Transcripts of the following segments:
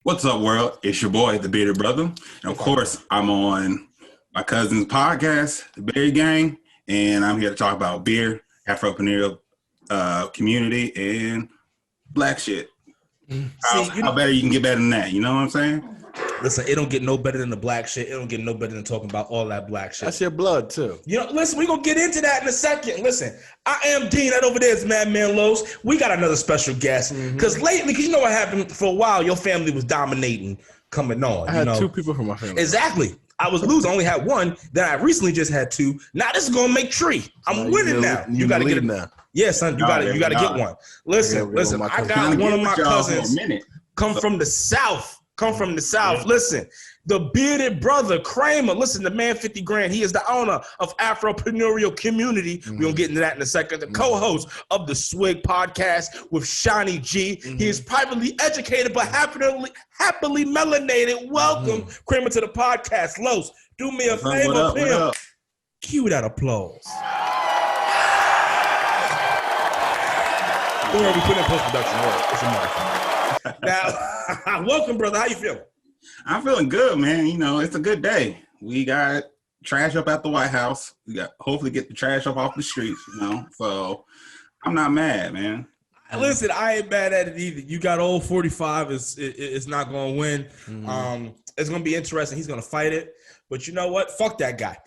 What's up, world? It's your boy, the Beerded Brother. And of course, I'm on my cousin's podcast, The Beer Gang, and I'm here to talk about beer, Afropreneurial community, and black shit. How better you can get better than that? You know what I'm saying? Listen, it don't get no better than the black shit. It don't get no better than talking about all that black shit. That's your blood, too. You know, listen, we're going to get into that in a second. Listen, I am Dean. That over there is Madman Lowe's. We got another special guest. Because lately, because you know what happened for a while, your family was dominating coming on. I had two people from my family. Exactly. I was losing. I only had one. Then I recently just had two. Now this is going to make three. I'm winning now. You got to get it now. Yeah, son, you got to get one. Listen, I got one of my cousins come from the South. Yeah. Listen, the Beerded Brother, Kramer. Listen, the man 50 grand. He is the owner of Afropreneurial Community. We're going to get into that in a second. The co-host of the Swig podcast with Shani G. He is privately educated but happily melanated. Welcome, Kramer, to the podcast. Los, do me a favor, Pim. Cue that applause. Don't worry, we put in post-production. It's a marathon. Now, welcome, brother. How you feeling? I'm feeling good, man. You know, it's a good day. We got trash up at the White House. We got hopefully get the trash up off the streets, you know. So I'm not mad, man. Listen, I ain't mad at it either. You got old 45 is not going to win. It's going to be interesting. He's going to fight it. But you know what? Fuck that guy.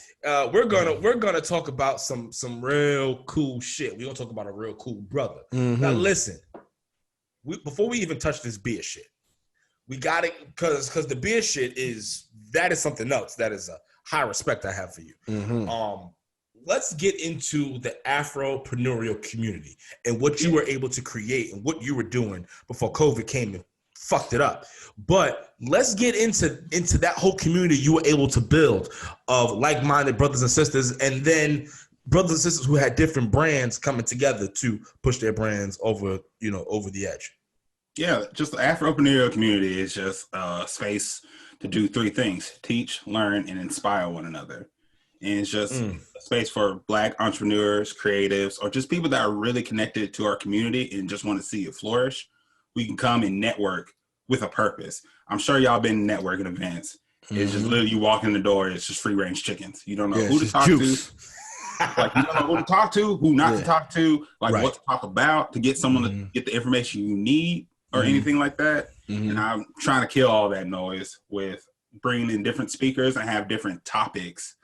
We're gonna talk about some real cool shit. We're gonna talk about a real cool brother. Now listen, before we even touch this beer shit, we got it because the beer shit is something else. That is a high respect I have for you. Let's get into the Afropreneurial community and what you were able to create and what you were doing before COVID came and fucked it up. But let's get into that whole community you were able to build of like-minded brothers and sisters, and then brothers and sisters who had different brands coming together to push their brands over the edge. Yeah, just the Afropreneurial community is just a space to do three things: teach, learn, and inspire one another. And it's just a space for Black entrepreneurs, creatives, or just people that are really connected to our community and just want to see it flourish. We can come and network with a purpose. I'm sure y'all been networking events. It's just literally you walk in the door, it's just free range chickens. You don't know who to talk to. Like you don't know who to talk to, who not to talk to, like what to talk about to get someone to get the information you need or anything like that. And I'm trying to kill all that noise with bringing in different speakers and have different topics.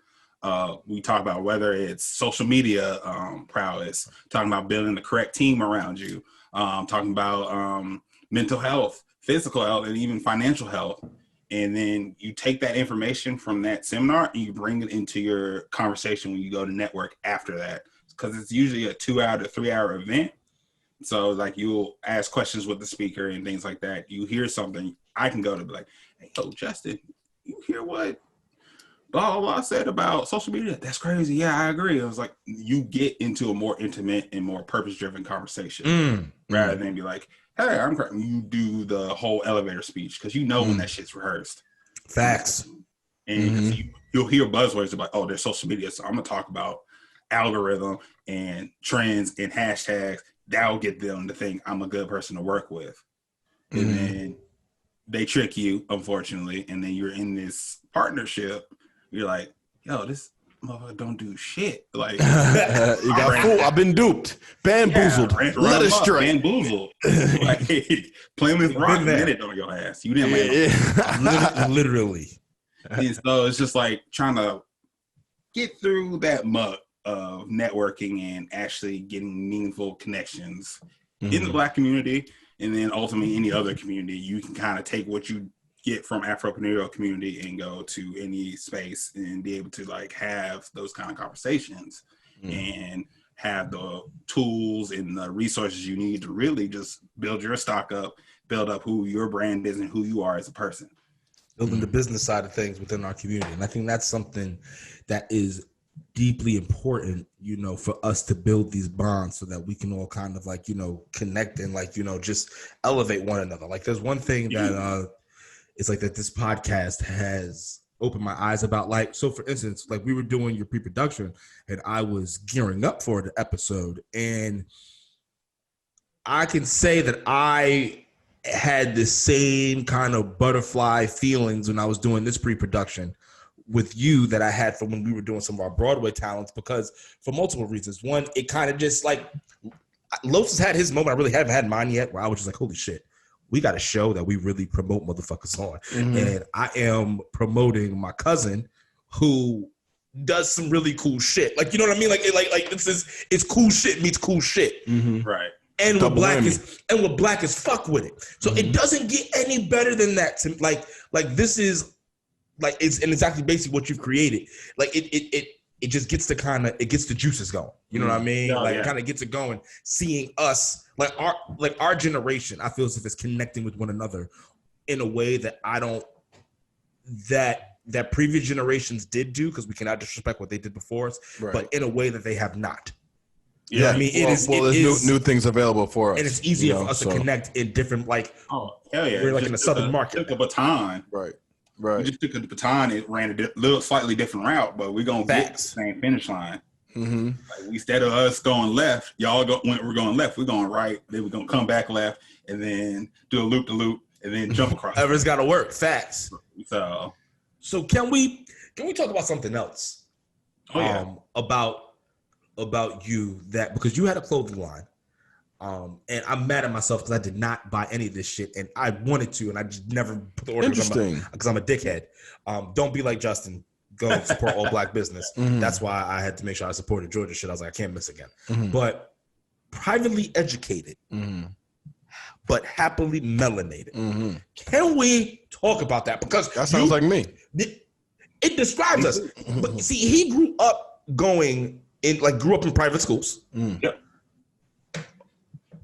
We talk about whether it's social media prowess, talking about building the correct team around you, talking about mental health, physical health, and even financial health. And then you take that information from that seminar and you bring it into your conversation when you go to network after that. Because it's usually a 2 hour to 3 hour event. So like you'll ask questions with the speaker and things like that. You hear something, I can go to be like, hey, yo, Justin, you hear what blah, blah, blah said about social media? That's crazy. Yeah, I agree. I was like, you get into a more intimate and more purpose-driven conversation rather than be like, hey, you do the whole elevator speech because you know when that shit's rehearsed. Facts. And you'll hear buzzwords about, oh, there's social media. So I'm going to talk about algorithm and trends and hashtags. That'll get them to think I'm a good person to work with. And then they trick you, unfortunately. And then you're in this partnership. You're like, yo, this motherfucker don't do shit. Like, you got fooled. I've been duped, bamboozled, led astray, bamboozled. Like, playing with rock, minute on your ass. You didn't land literally. And so it's just like trying to get through that muck of networking and actually getting meaningful connections in the Black community, and then ultimately any other community. You can kind of take what you get from Afropreneurial community and go to any space and be able to like have those kind of conversations and have the tools and the resources you need to really just build your stock up, build up who your brand is and who you are as a person. Building the business side of things within our community. And I think that's something that is deeply important, you know, for us to build these bonds so that we can all kind of like, you know, connect and like, you know, just elevate one another. Like there's one thing that it's like that this podcast has opened my eyes about. Like, so for instance, like we were doing your pre-production and I was gearing up for the episode, and I can say that I had the same kind of butterfly feelings when I was doing this pre-production with you that I had from when we were doing some of our Broadway talents, because for multiple reasons. One, it kind of just like Los has had his moment. I really haven't had mine yet, where I was just like, holy shit, we got a show that we really promote motherfuckers on. And I am promoting my cousin who does some really cool shit. Like, you know what I mean? Like it's cool shit meets cool shit. Right. And what black is fuck with it. So it doesn't get any better than that. To like this is like it's exactly basically what you've created. Like it just gets it gets the juices going. You know what I mean? It kind of gets it going. Seeing us like our generation, I feel as if it's connecting with one another in a way that that previous generations did do, because we cannot disrespect what they did before us, but in a way that they have not. Yeah, I mean, there's new things available for us, and it's easier for us to connect in different, like, we're like in the southern market. Took a baton, right. We just took a baton. It ran a little slightly different route, but we're gonna get the same finish line. Like, instead of us going left, y'all we're going left. We're going right. Then we're gonna come back left, and then do a loop to loop, and then jump across. Everything's got to work. Facts. So can we talk about something else? About you, that because you had a clothing line, and I'm mad at myself because I did not buy any of this shit, and I wanted to, and I just never put the order because I'm a dickhead. Don't be like Justin. Go support all black business. That's why I had to make sure I supported Georgia shit. I was like, I can't miss again. But privately educated, but happily melanated. Can we talk about that? Because that sounds like me. It describes us. But see, he grew up in private schools. Yep.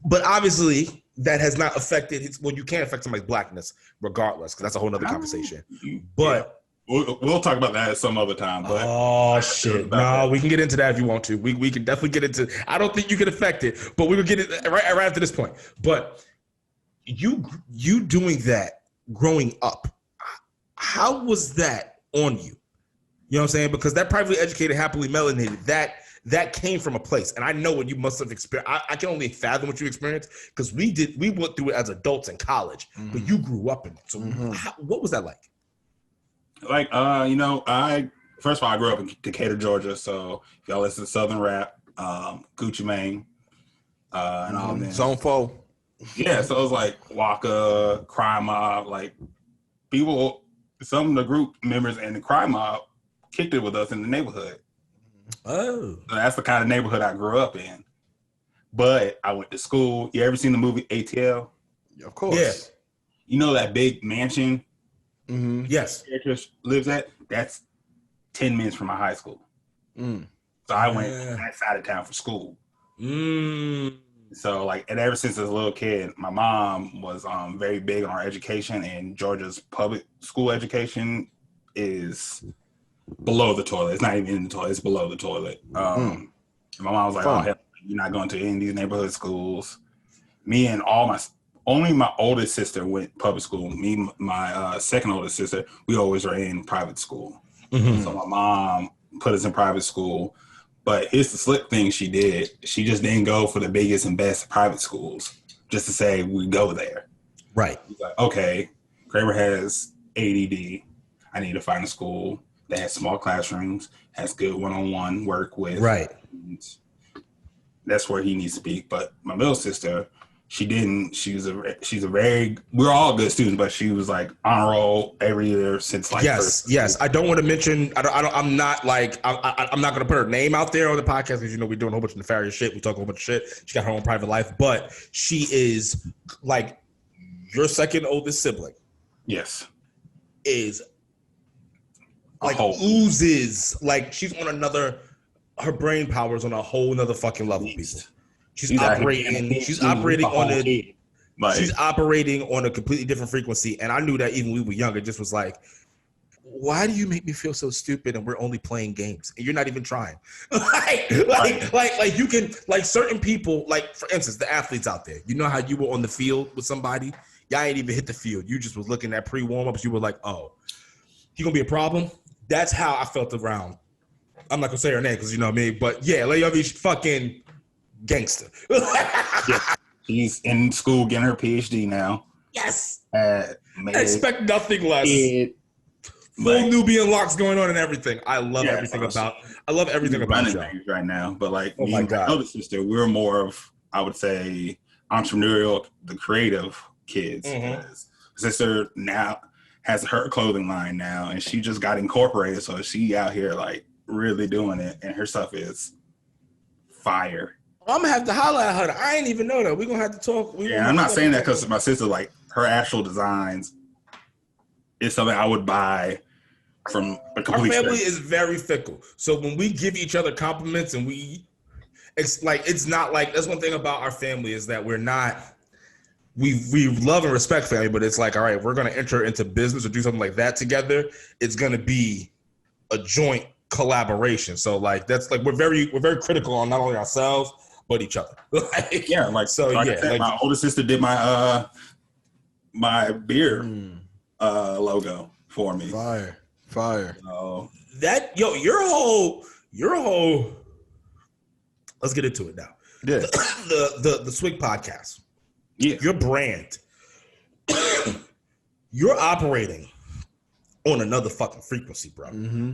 But obviously that has not affected you can't affect somebody's blackness regardless, because that's a whole nother conversation. But we'll talk about that at some other time. But shit. No, we can get into that if you want to. We can definitely get into, I don't think you can affect it, but we will get it right after this point. But you doing that growing up, how was that on you? You know what I'm saying? Because that privately educated, happily melanated, that came from a place. And I know what you must have experienced. I can only fathom what you experienced, because we went through it as adults in college, but you grew up in it. So what was that like? Like, first of all, I grew up in Decatur, Georgia. So if y'all listen to Southern rap, Gucci Mane, and all that. Zone 4. Yeah, so it was like Waka, Crime Mob, like some of the group members in the Crime Mob kicked it with us in the neighborhood. Oh. So that's the kind of neighborhood I grew up in. But I went to school. You ever seen the movie ATL? Of course. Yeah. You know that big mansion? Yes. Character lives at? That's 10 minutes from my high school. So I went that side of town for school. So and ever since I was a little kid, my mom was very big on our education, and Georgia's public school education is below the toilet. It's not even in the toilet. It's below the toilet. And my mom was like, "Oh, hell, you're not going to any of these neighborhood schools." Me and only my oldest sister went public school. Me, my second oldest sister, we always were in private school. So my mom put us in private school. But here's the slick thing she did. She just didn't go for the biggest and best private schools just to say we go there. Right. She's like, okay, Kramer has ADD. I need to find a school that has small classrooms, has good one-on-one work with. Right. That's where he needs to be. But my middle sister, she didn't. She's a very. We're all good students, but she was like on a roll every year since like. Yes. I don't want to mention. I'm not going to put her name out there on the podcast, because we're doing a whole bunch of nefarious shit. We talk a whole bunch of shit. She got her own private life, but she is like your second oldest sibling. Yes. Is like oozes, like she's on another. Her brain power is on a whole nother fucking level, people. She's operating on a completely different frequency. And I knew that even when we were younger, just was like, why do you make me feel so stupid and we're only playing games and you're not even trying? like you can, like certain people, like for instance, the athletes out there, you know how you were on the field with somebody? Y'all ain't even hit the field. You just was looking at pre-warm-ups. You were like, oh, he gonna be a problem? That's how I felt around. I'm not gonna say her name because you know what I mean, but yeah, Leovi's fucking gangster. Yeah. She's in school getting her PhD now. Yes. I expect nothing less. Full Nubian locks going on and everything. I love everything about y'all right now. But like oh me my and my God. older sister, we're more of, I would say, entrepreneurial, the creative kids. Sister now has her clothing line now, and she just got incorporated, so she out here like really doing it, and her stuff is fire. I'm gonna have to holler at her. I ain't even know that. We're gonna have to talk. I'm not saying that because my sister, like her actual designs is something I would buy from a complete Our family stranger. is very fickle. So when we give each other compliments and it's not like, that's one thing about our family is that we're not, we love and respect family, but it's like, all right, we're gonna enter into business or do something like that together. It's gonna be a joint collaboration. So like that's like we're very critical on not only ourselves but each other. I said, my older sister did my my beer logo for me. Fire. So, that your whole let's get into it now. Yeah. The Swig podcast. Yeah. Your brand. You're operating on another fucking frequency, bro.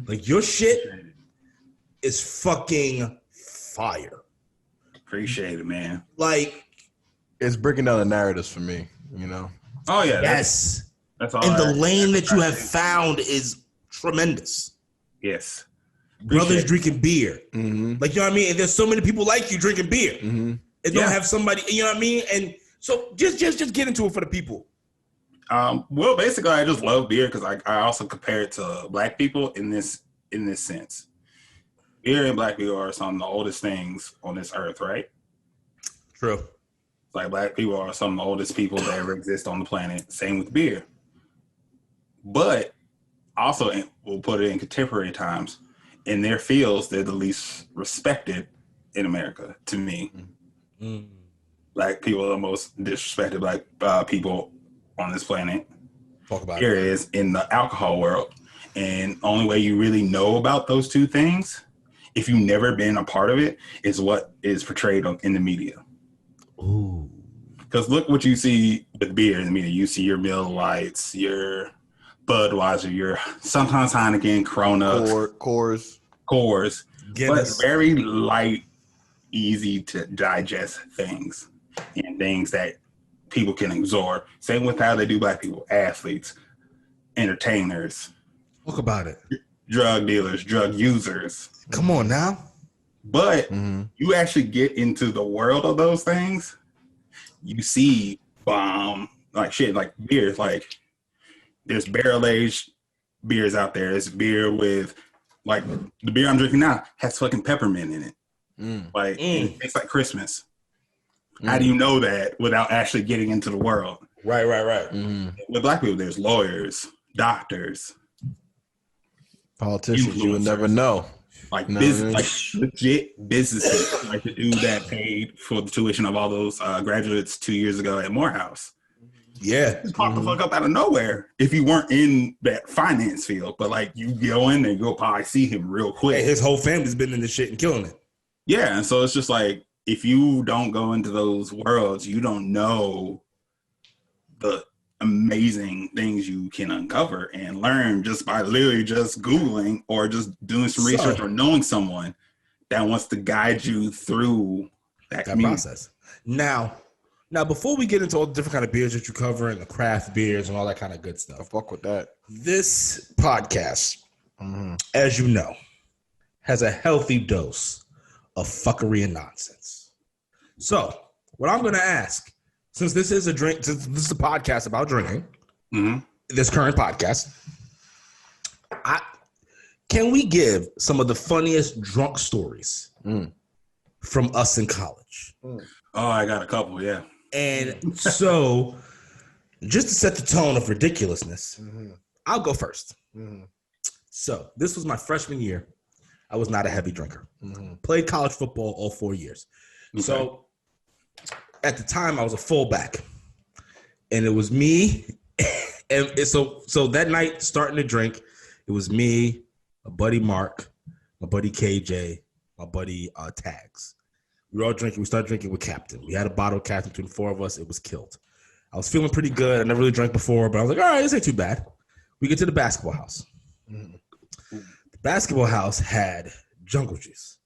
Like your shit is fucking fire. Appreciate it, man. Like it's breaking down the narratives for me, you know. Oh yeah. Yes. That's all. And the lane that you have found is tremendous. Yes. Brothers drinking beer. Like, you know what I mean? And there's so many people like you drinking beer. And don't have somebody, you know what I mean? And so just get into it for the people. Well, basically, I just love beer because I also compare it to Black people in this sense. Beer and Black people are some of the oldest things on this earth, right? True. Like Black people are some of the oldest people that ever exist on the planet. Same with beer. But also, we'll put it in contemporary times. In their fields, they're the least respected in America, to me. Black people are the most disrespected Black people on this planet. Talk about Here is in the alcohol world. And only way you really know about those two things, if you've never been a part of it, is what is portrayed in the media. Ooh. Because look what you see with beer in the media. You see your Miller Lights, your Budweiser, your sometimes Heineken, Corona, Coors, Guinness. but very light, easy to digest things and things that people can absorb. Same with how they do Black people, athletes, entertainers. Talk about it. Drug dealers, drug users. Come on now. But you actually get into the world of those things, you see like shit, like beers, like there's barrel-aged beers out there. There's beer with, like, the beer I'm drinking now has fucking peppermint in it. It tastes like Christmas. How do you know that without actually getting into the world? Right. With Black people, there's lawyers, doctors, politicians. You would never know. Like business, like legit businesses, like the dude that paid for the tuition of all those graduates 2 years ago at Morehouse. Yeah. Just pop the fuck up out of nowhere if you weren't in that finance field. But like you go in there, you'll probably see him real quick. Hey, his whole family's been in this shit and killing it. Yeah, and so it's just like, if you don't go into those worlds, you don't know the amazing things you can uncover and learn just by literally just Googling or just doing some research or knowing someone that wants to guide you through that process. Now, before we get into all the different kind of beers that you cover and the craft beers and all that kind of good stuff, fuck with that. This podcast, as you know, has a healthy dose of fuckery and nonsense. So, what I'm going to ask, since this is a podcast about drinking, this current podcast, can we give some of the funniest drunk stories from us in college? Oh, I got a couple, yeah. And so, just to set the tone of ridiculousness, I'll go first. So, this was my freshman year. I was not a heavy drinker. Played college football all 4 years. Okay. So, at the time, I was a fullback. And it was me. And so that night, starting to drink, it was me, my buddy Mark, my buddy KJ, my buddy Tags. We were all drinking. We started drinking with Captain. We had a bottle of Captain between four of us. It was killed. I was feeling pretty good. I never really drank before, but I was like, all right, this ain't too bad. We get to the basketball house. The basketball house had jungle juice.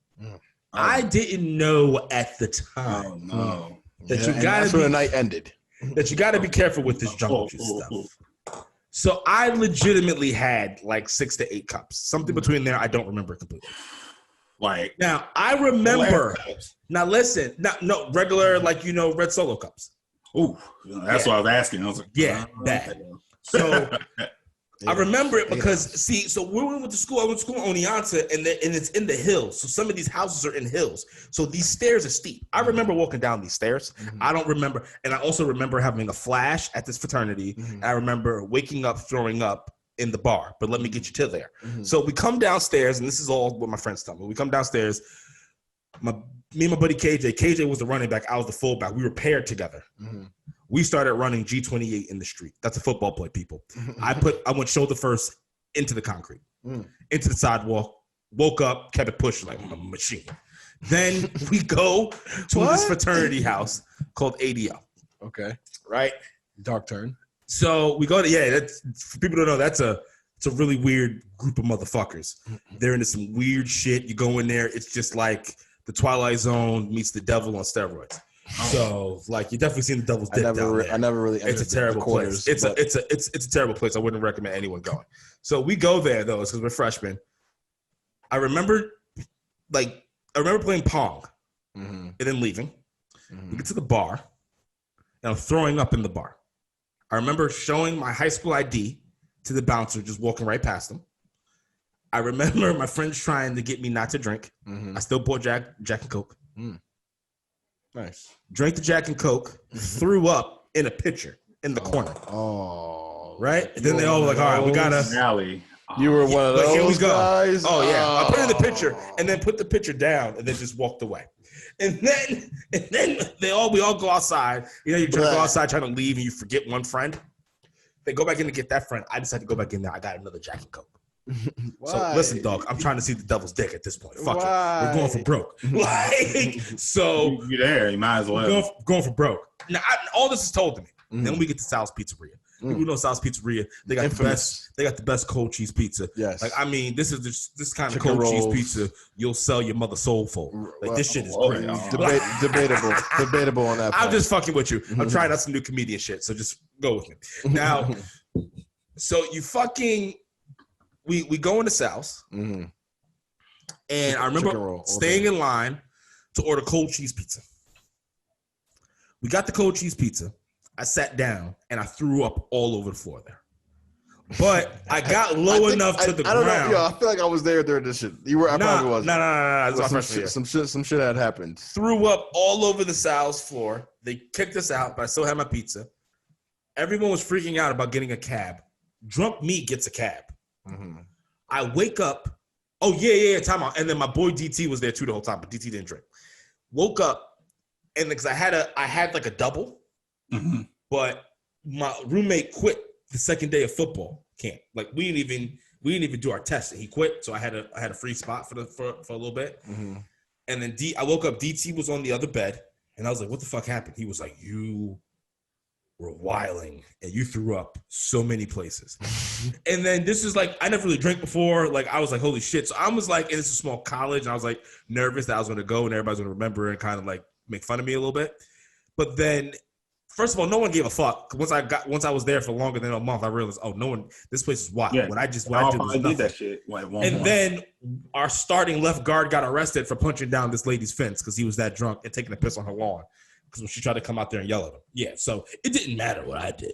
I didn't know at the time that you gotta that's where the night ended. That you gotta be careful with this jungle juice stuff. So I legitimately had like 6 to 8 cups, something between there. I don't remember completely. Like now, I remember. Now listen, no regular red Solo cups. Ooh, that's what I was asking. I was like, that. So I remember it because so we went to school. I went to school in Oneonta, and it's in the hills. So some of these houses are in hills. So these stairs are steep. I remember walking down these stairs. I don't remember, and I also remember having a flash at this fraternity. I remember waking up, throwing up in the bar. But let me get you to there. So we come downstairs, and this is all what my friends tell me. We come downstairs. Me and my buddy KJ. KJ was the running back. I was the fullback. We were paired together. We started running G28 in the street. That's a football play, people. I went shoulder first into the concrete, into the sidewalk, woke up, kept it pushed like a machine. Then we go to this fraternity house called ADL. Okay. Right? Dark turn. So we go to, that's, for people don't know, it's a really weird group of motherfuckers. They're into some weird shit. You go in there, it's just like the Twilight Zone meets the devil on steroids. So, like, you definitely seen the devil's dick down there. I never really. It's a terrible place. It's a terrible place. I wouldn't recommend anyone going. So we go there though, because we're freshmen. I remember playing Pong, and then leaving. We get to the bar, and I'm throwing up in the bar. I remember showing my high school ID to the bouncer, just walking right past him. I remember my friends trying to get me not to drink. I still bought Jack and Coke. Nice. Drank the Jack and Coke, threw up in a pitcher in the corner. Oh. Right? And then they all were like, all right, we gotta. Rally. You were one of those here we go. guys? Oh, yeah. I put in the pitcher and then put the pitcher down and then just walked away. And then we all go outside. You try to go outside trying to leave and you forget one friend. They go back in to get that friend. I decided to go back in there. I got another Jack and Coke. So listen, dog, I'm trying to see the devil's dick at this point. Fuck it. We're going for broke. So you're there. You might as well. Going for broke. Now, all this is told to me. Then we get to Sal's Pizzeria. People know Sal's Pizzeria. They got Infamous. the best cold cheese pizza. Yes. Like, I mean, this is this kind Chicken of cold rolls. cheese pizza you'll sell your mother soul for. Like, this shit is great. Debatable on that point. I'm just fucking with you. I'm trying out some new comedian shit, so just go with me. Now, so you fucking... We go into Sal's, and I remember staying in line to order cold cheese pizza. We got the cold cheese pizza. I sat down, and I threw up all over the floor there. But I got low enough to the ground. I don't know. I feel like I was there during this shit. You were. I probably was. No. Some shit had happened. Threw up all over the Sal's floor. They kicked us out, but I still had my pizza. Everyone was freaking out about getting a cab. Drunk me gets a cab. I wake up. Oh, yeah, time out. And then my boy DT was there too the whole time, but DT didn't drink. Woke up, and because I had like a double, but my roommate quit the second day of football camp. Like we didn't even do our test, and he quit. So I had a free spot for a little bit. And then I woke up. DT was on the other bed, and I was like, "What the fuck happened?" He was like, "You were wilding and you threw up so many places." And then this is like, I never really drank before. Like, I was like, holy shit. So I was like, and it's a small college, and I was like nervous that I was going to go and everybody's going to remember and kind of like make fun of me a little bit. But then, first of all, no one gave a fuck. Once I was there for longer than a month, I realized, this place is wild. Yeah. What I did was nothing. That shit. Then our starting left guard got arrested for punching down this lady's fence because he was that drunk and taking a piss on her lawn. Because when she tried to come out there and yell at him. Yeah, so it didn't matter what I did.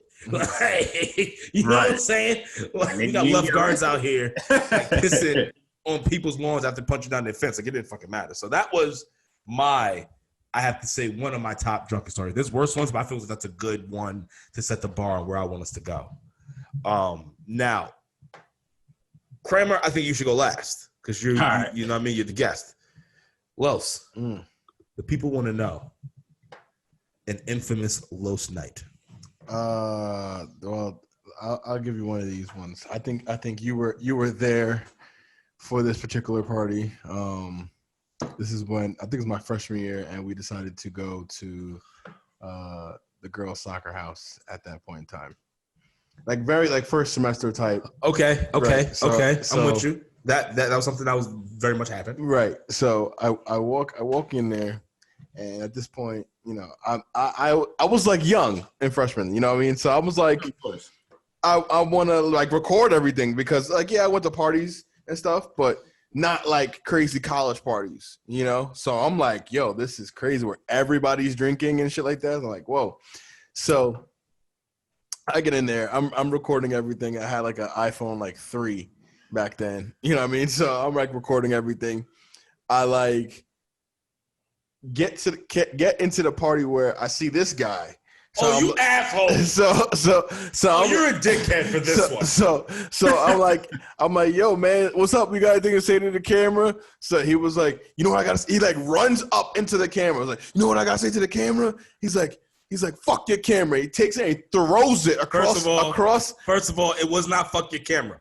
You know what I'm saying? Like, we got left guards out here like, pissing on people's lawns after punching down their fence. Like, it didn't fucking matter. So that was I have to say, one of my top drunken stories. There's worse ones, but I feel like that's a good one to set the bar on where I want us to go. Now, Kramer, I think you should go last because you know what I mean? You're the guest. Los, the people want to know an infamous Los night. Well, I'll give you one of these ones. I think you were there for this particular party. This is when I think it was my freshman year, and we decided to go to the girls' soccer house at that point in time. Like very like first semester type. Okay. Right. So I'm with you. That was something that was very much happened. Right. So I walk in there, and at this point, you know, I was like young in freshman, you know what I mean? So I was like, I want to like record everything because like, yeah, I went to parties and stuff, but not like crazy college parties, you know? So I'm like, yo, this is crazy where everybody's drinking and shit like that. I'm like, whoa. So I get in there, I'm recording everything. I had like an iPhone like 3 back then, you know what I mean? So I'm like recording everything. I like get into the party where I see this guy. So you asshole! So you're a dickhead for this one. So I'm like, yo, man, what's up? You got anything to say to the camera? So he was like, you know what I gotta say? He like runs up into the camera. I was like, you know what I gotta say to the camera? He's like, fuck your camera. He takes it and he throws it across. First of all, it was not fuck your camera.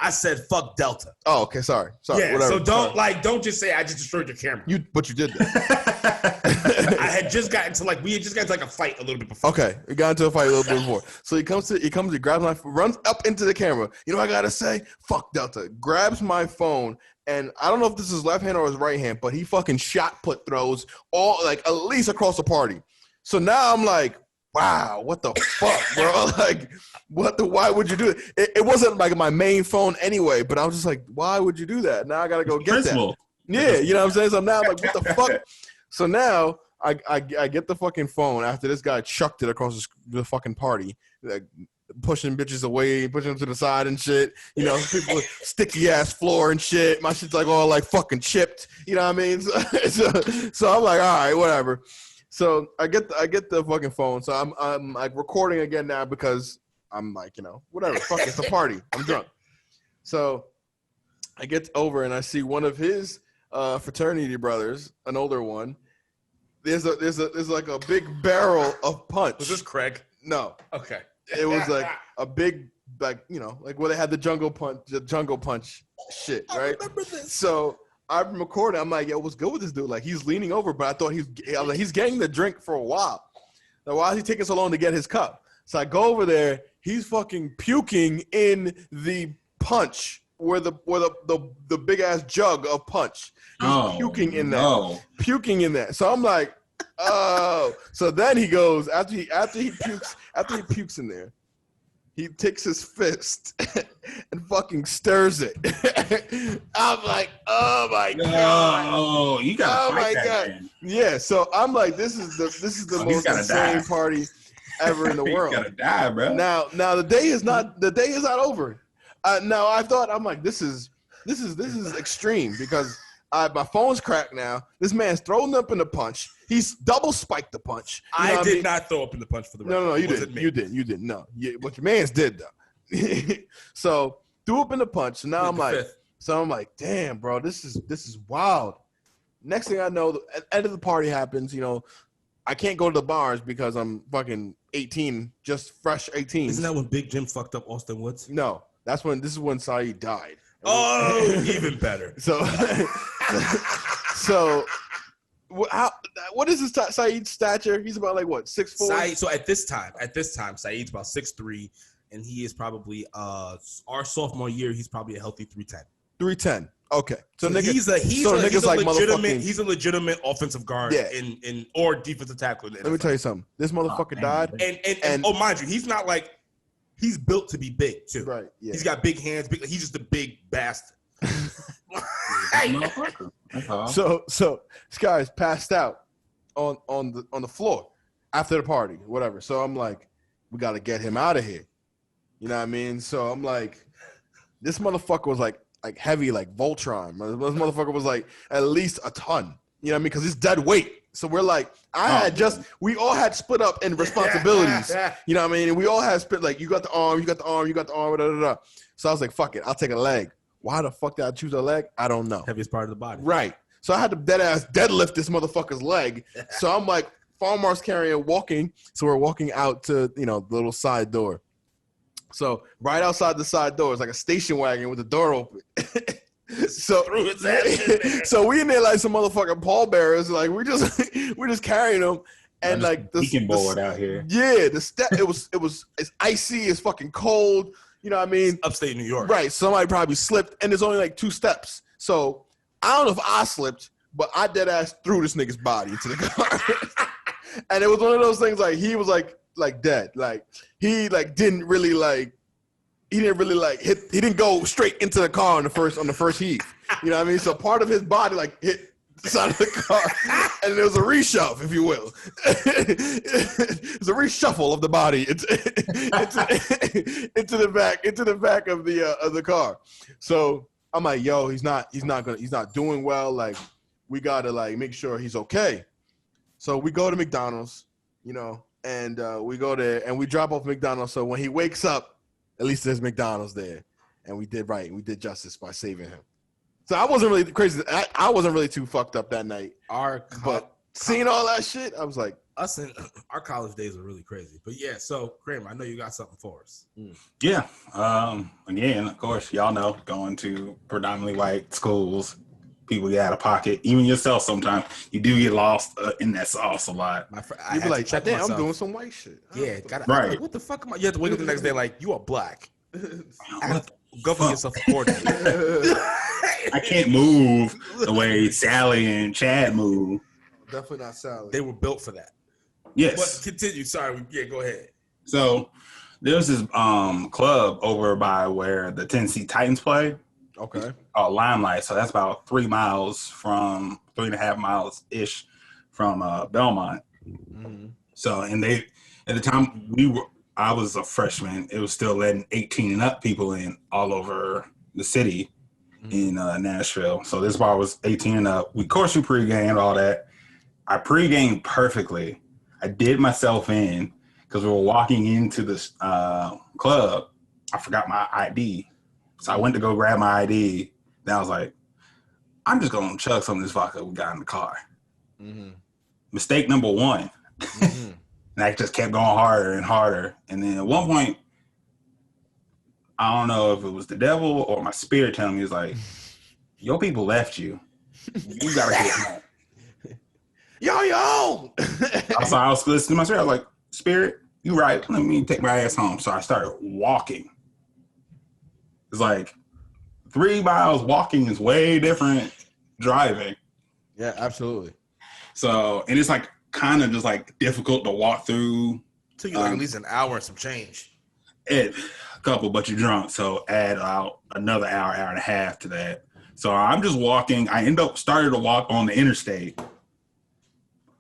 I said fuck Delta. Oh, okay, sorry. Yeah, whatever. So don't just say I just destroyed your camera. But you did that. I had just gotten to a fight a little bit before. Okay, we got into a fight a little bit before. So he grabs my phone, runs up into the camera. You know what I gotta say? Fuck Delta. Grabs my phone, and I don't know if this is left hand or his right hand, but he fucking shot put throws all like at least across the party. So now I'm like, wow, what the fuck, bro? Like, why would you do it? It wasn't like my main phone anyway, but I was just like, why would you do that? Now I gotta go get that. Yeah, you know what I'm saying? So now I'm like, what the fuck? So now I get the fucking phone after this guy chucked it across the fucking party, like pushing bitches away, pushing them to the side and shit. You know, people with sticky ass floor and shit. My shit's like all like fucking chipped. You know what I mean? So I'm like, all right, whatever. So I get the fucking phone. So I'm like recording again now because I'm like, you know, whatever. Fuck, it's a party. I'm drunk. So I get over and I see one of his fraternity brothers, an older one. There's like a big barrel of punch. Was this Craig? No. Okay. It was like a big, like, you know, like where they had the jungle punch shit, right? I remember this. So I'm recording. I'm like, yo, what's good with this dude? Like, he's leaning over, but I thought he's getting the drink for a while. Now, why is he taking so long to get his cup? So I go over there. He's fucking puking in the punch where the big ass jug of punch. He's puking in that. Puking in that. So I'm like, oh. So then he goes after he pukes in there. He takes his fist and fucking stirs it. I'm like, oh my god! Oh, you gotta fight that, god! Man. Yeah, so I'm like, this is the most insane party ever in the world. You gotta die, bro. Now the day is not over. Now I'm like, this is extreme because my phone's cracked now. This man's throwing up in the punch. He's double spiked the punch. I did not throw up in the punch for the record. No, you didn't. You didn't. No, what your man's did though. So threw up in the punch. So now I'm like, damn, bro, this is wild. Next thing I know, the end of the party happens. You know, I can't go to the bars because I'm fucking 18, just fresh 18. Isn't that when Big Jim fucked up Austin Woods? No, this is when Saeed died. Oh, even better. So what is his Saeed's stature? He's about like what, 6'4"? So at this time, Saeed's about 6'3", and he is probably our sophomore year. He's probably a healthy 310. 310. Okay, so he's a legitimate offensive guard or defensive tackle. Let me tell you something. This motherfucker died, and mind you, he's not like. He's built to be big too. Right. Yeah. He's got big hands. He's just a big bastard. So this guy's passed out on the floor after the party, whatever. So I'm like, we got to get him out of here. You know what I mean? So I'm like, this motherfucker was like heavy, like Voltron. This motherfucker was like at least a ton. You know what I mean? Because it's dead weight. So we're like, we all had split up in responsibilities. You know what I mean? And we all had split, like, you got the arm, da, da, da. So I was like, fuck it, I'll take a leg. Why the fuck did I choose a leg? I don't know. Heaviest part of the body. Right. So I had to deadlift this motherfucker's leg. So I'm like, Farmar's carrying, walking. So we're walking out to, you know, the little side door. So right outside the side door is like a station wagon with the door open. So we in there like some motherfucking pallbearers, like we're just carrying them, And like the board out here. Yeah, the step it's icy, it's fucking cold. You know what I mean? It's upstate New York. Right. Somebody probably slipped, and there's only like 2 steps. So I don't know if I slipped, but I dead ass threw this nigga's body into the car. And it was one of those things like he was like dead. Like he like didn't really like hit, he didn't go straight into the car on the first heave. You know what I mean? So part of his body like hit the side of the car, and there was a reshove, if you will. It's a reshuffle of the body into the back of the car. So I'm like, yo, he's not doing well. Like, we gotta like make sure he's okay. So we go to McDonald's, you know, and we go there and we drop off McDonald's. So when he wakes up, at least there's McDonald's there, and we did right. We did justice by saving him. So I wasn't really crazy. I wasn't really too fucked up that night. But seeing all that shit, I was like, us in our college days were really crazy. But yeah, so Kramer, I know you got something for us. Yeah. Again, of course, y'all know, going to predominantly white schools, people get out of pocket. Even yourself, sometimes you do get lost in that sauce a lot. You be like, damn, I'm doing some white shit. Yeah, right. Like, what the fuck am I? You have to wake up the next day like, you are black. Govern yourself accordingly. I can't move the way Sally and Chad move. Definitely not Sally. They were built for that. Yes. But continue. Sorry. Yeah, go ahead. So there's this club over by where the Tennessee Titans play. Okay. Limelight. So that's about 3.5 miles ish from Belmont. Mm-hmm. So, and they, at the time I was a freshman, it was still letting 18 and up people in all over the city in Nashville. So this bar was 18 and up. Of course, we pre-gamed all that. I pre-gamed perfectly. I did myself in because we were walking into this club. I forgot my ID. So I went to go grab my ID. Then I was like, I'm just going to chug some of this vodka we got in the car. Mm-hmm. Mistake number 1. Mm-hmm. And I just kept going harder and harder. And then at one point, I don't know if it was the devil or my spirit telling me, it's like, your people left you. You got to get home. Yo! I was listening to my spirit. I was like, Spirit, you right. Let me take my ass home. So I started walking. It's like 3 miles walking is way different driving. Yeah, absolutely. So, and it's like kind of just like difficult to walk through. Took you like at least an hour and some change. A couple, but you're drunk. So add out another hour and a half to that. So I'm just walking. I started to walk on the interstate.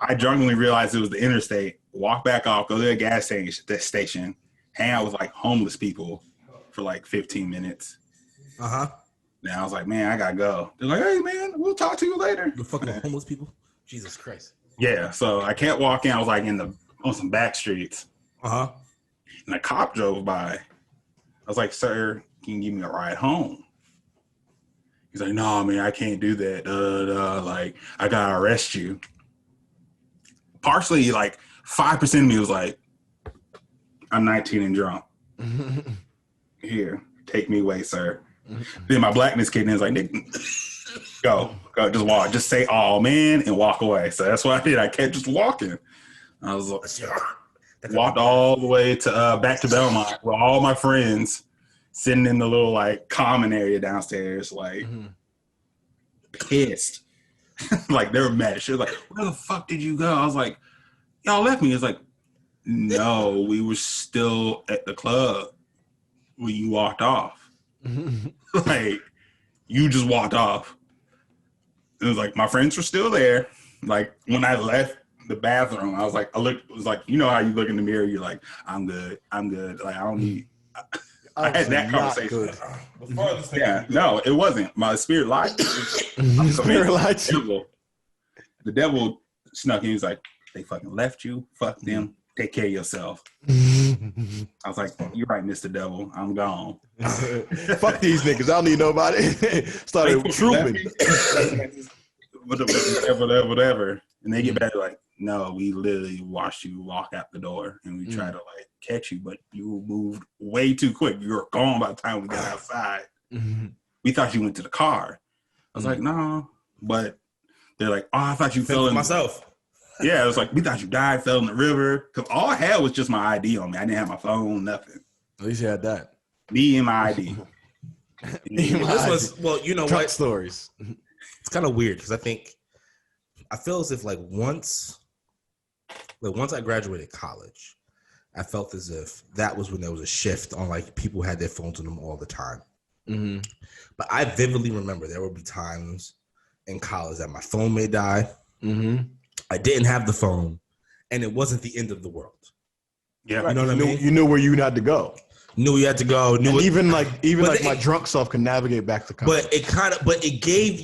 I drunkenly realized it was the interstate. Walk back off, go to the gas station, hang out with like homeless people for like 15 minutes. Then I was like, man, I gotta go. They're like, hey man, we'll talk to you later. The fucking homeless people? Jesus Christ. Yeah, so I kept walking. I was like on some back streets. And a cop drove by. I was like, sir, can you give me a ride home? He's like, no, man, I can't do that. Like, I gotta arrest you. Partially, like 5% of me was like, I'm 19 and drunk. Here, take me away, sir. Then my blackness kid is like, go, just walk. Just say, oh, man, and walk away. So that's what I did. I kept just walking. I was like, walked all the way to back to Belmont with all my friends sitting in the little, like, common area downstairs, like, pissed. Like, they were mad. She was like, where the fuck did you go? I was like, y'all left me. It's like, no, we were still at the club when you walked off. Like, you just walked off. It was like, my friends were still there. Like, when I left the bathroom, I was like, it was like, you know how you look in the mirror, you're like, I'm good. Like, I don't need... I had that conversation. Yeah, no, it wasn't. My spirit lied. Spirit lied to the devil snuck in. He was like, they fucking left you. Fuck them. Take care of yourself. I was like, you're right, Mr. Devil. I'm gone. Fuck these niggas. I don't need nobody. Started trooping. Whatever. And they get back like, no, we literally watched you walk out the door and we tried to like catch you, but you moved way too quick. You were gone by the time we got outside. We thought you went to the car. I was like, no, but they're like, oh, I thought you fell in myself. Yeah, it was like, we thought you died, fell in the river. Because all I had was just my ID on me. I didn't have my phone, nothing. At least you had that. Me and my ID. This was, well, you know Truck what? stories. It's kind of weird because I feel as if once I graduated college, I felt as if that was when there was a shift on like people had their phones on them all the time. Mm-hmm. But I vividly remember there would be times in college that my phone may die. Mm-hmm. I didn't have the phone, and it wasn't the end of the world. Yeah, You know what I mean? You knew where you had to go. Knew you had to go. Knew even my it, drunk self can navigate back to college. But it gave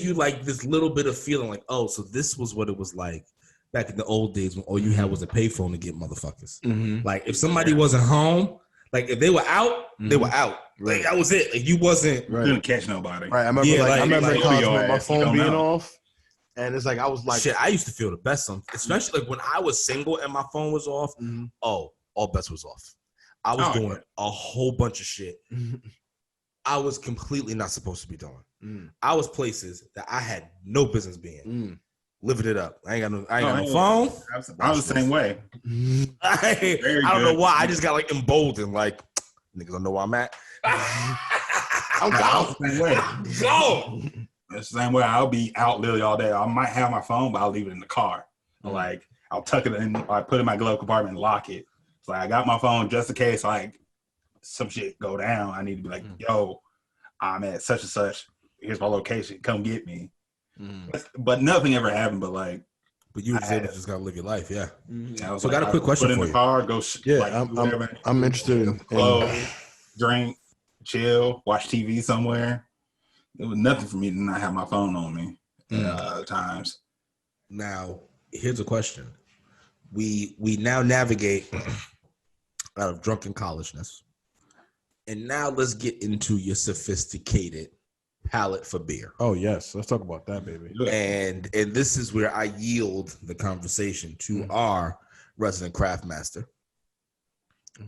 you like this little bit of feeling like, oh, so this was what it was like back in the old days when all you had was a payphone to get motherfuckers. Mm-hmm. Like if somebody wasn't home, like if they were out, they were out. Right. Like that was it. Like you wasn't couldn't catch nobody. Right. I remember in college my phone being off. And it's like I was like, shit. I used to feel the best, especially like when I was single and my phone was off. Mm-hmm. Oh, all bets was off. I was doing a whole bunch of shit I was completely not supposed to be doing. I was places that I had no business being. Living it up. I ain't got no phone. I was the same way. I don't know why. I just got like emboldened. Like niggas don't know where I'm at. I'm gone. Same way. Go. It's the same way. I'll be out literally all day. I might have my phone, but I'll leave it in the car. Like I'll tuck it in, I put it in my glove compartment and lock it. It's like I got my phone just in case like some shit go down. I need to be like, yo, I'm at such and such. Here's my location. Come get me. But nothing ever happened. But you was able to just gotta live your life, yeah. So I got a quick question for you. Put in the car, go. I'm interested in clothes, drink, chill, watch TV somewhere. It was nothing for me to not have my phone on me at times. Now, here's a question. We now navigate out of drunken collegeness. And now let's get into your sophisticated palate for beer. Oh, yes. Let's talk about that, baby. And this is where I yield the conversation to our resident craft master,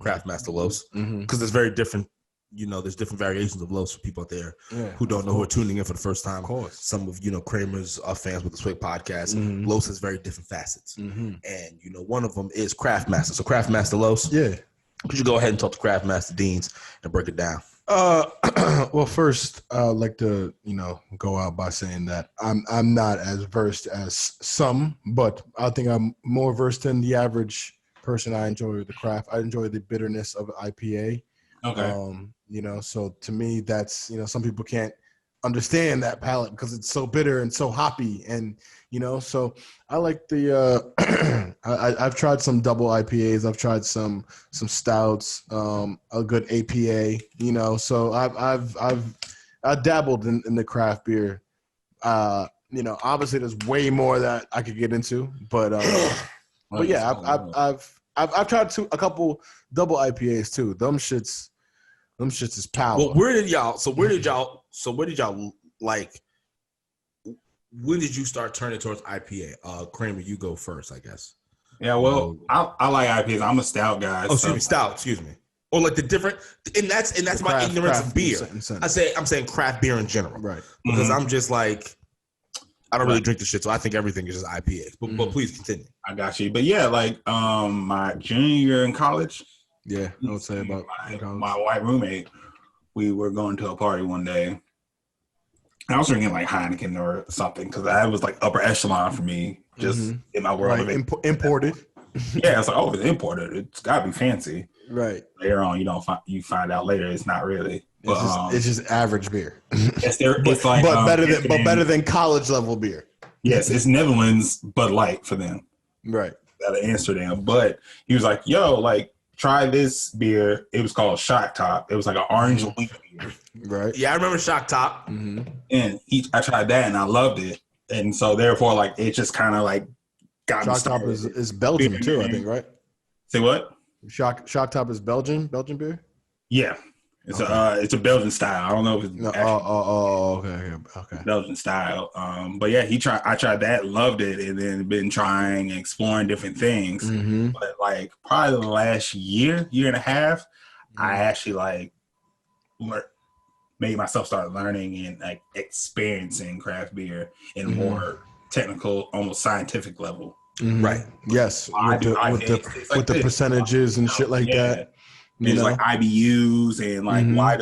Craft Master Los, because there's very different, there's different variations of Los for people out there who don't know, who are tuning in for the first time. Of course. Some of, Kramer's are fans with the Swig podcast. Los has very different facets. And, one of them is Craft Master. So Craft Master Los. Yeah. Could you go ahead and talk to Craft Master Deans and break it down? Well, first, I'd like to, go out by saying that I'm not as versed as some, but I think I'm more versed than the average person. I enjoy the craft. I enjoy the bitterness of IPA. Okay. So to me, that's, some people can't understand that palate because it's so bitter and so hoppy, and so I like the I've tried some double IPAs, I've tried some stouts, a good APA, so I've dabbled in the craft beer. Obviously there's way more that I could get into, but yeah, I've tried a couple double IPAs too. Them shits is power. Well, where did y'all like? When did you start turning towards IPA? Kramer, you go first, I guess. Yeah, well, I like IPAs. I'm a stout guy. Oh, excuse me, stout. Excuse me. Or like the different, and that's my ignorance of beer. I'm saying craft beer in general, right? Because I'm just like, I don't really drink the shit, so I think everything is just IPA. But please continue. I got you. But yeah, like my junior year in college. Yeah, I would say about my white roommate. We were going to a party one day. I was drinking like Heineken or something because that was like upper echelon for me, just in my world. Right. Imported. Yeah, it's like, oh, it's imported. It's got to be fancy. Right. Later on, you find out later it's not really. It's just average beer. It's like better than college level beer. Yes, it's Netherlands Bud Light for them. Right. That'll answer them. But he was like, yo, like, try this beer. It was called Shock Top. It was like an orange wheat beer. Right. Yeah, I remember Shock Top. And I tried that and I loved it. And so therefore, like, it just kind of like got Shock Top is Belgian too, I think, right? Say what? Shock Top is Belgian beer? Yeah. It's a Belgian style. I don't know if it's okay. Belgian style. But yeah, I tried that, loved it, and then been trying and exploring different things. But like probably the last year and a half, I actually like made myself start learning and like experiencing craft beer in a more technical, almost scientific level. Mm-hmm. Right. Yes. I do With the percentages and shit like that. There's like IBUs and like why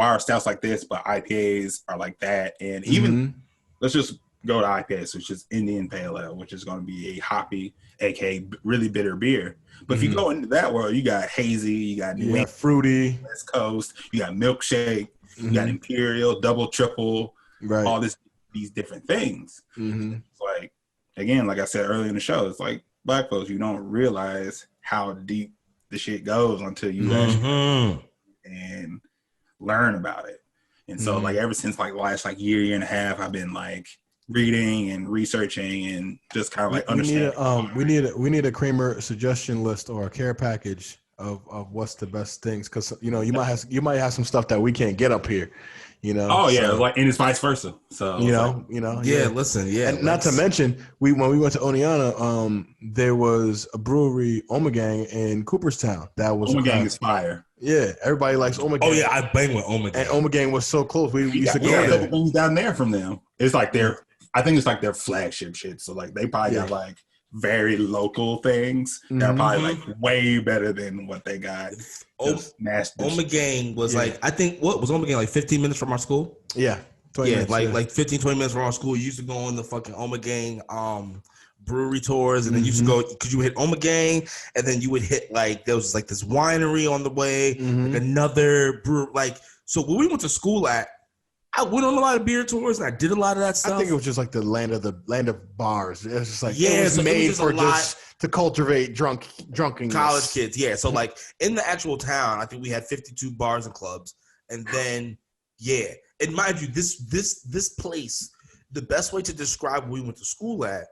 are stouts like this, but IPAs are like that. And even let's just go to IPAs, which is Indian Pale Ale, which is going to be a hoppy, aka really bitter beer. But if you go into that world, you got hazy, you got New England, fruity, West Coast, you got milkshake, you got imperial, double, triple, right? All these different things. It's like, again, like I said earlier in the show, it's like Black folks, you don't realize how deep the shit goes until you actually and learn about it. And so like ever since like the last like year and a half, I've been like reading and researching and just kind of like understanding. We need a Kramer suggestion list or a care package of what's the best things, because you might have some stuff that we can't get up here. Like, and it's vice versa. So listen, and not to mention, when we went to Oneonta, there was a brewery, Omegang, in Cooperstown. That was Omegang is fire. Yeah, everybody likes Omegang. Oh yeah, I bang with Omegang. And Omegang was so close. We used to go there. there. Things down there from them. It's like I think it's like their flagship shit. So like they probably got like very local things that are probably like way better than what they got. Omegang was like, I think, what was Omegang, like 15 minutes from our school? Yeah. 20 minutes, like 15, 20 minutes from our school. You used to go on the fucking Omegang brewery tours, and then you used to go, because you would hit Omegang, and then you would hit like, there was like this winery on the way, like another brewery, like, so when we went to school I went on a lot of beer tours and I did a lot of that stuff. I think it was just like the land of bars. It was just like it was made for just to cultivate drunken college kids. Yeah, so like in the actual town, I think we had 52 bars and clubs, and then and mind you, this place, the best way to describe where we went to school at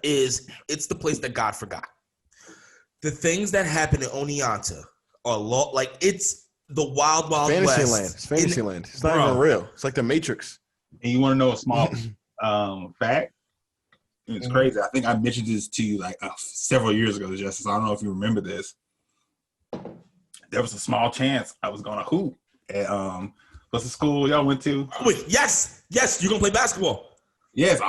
is it's the place that God forgot. The things that happen in Oneonta are like it's the wild fantasy west. land. It's fantasy land. It's not even real. It's like the Matrix. And you want to know a small fact? It's crazy. I think I mentioned this to you like several years ago, Justice. I don't know if you remember this. There was a small chance I was gonna hoop at what's the school y'all went to? Wait, yes, you're gonna play basketball. Yes,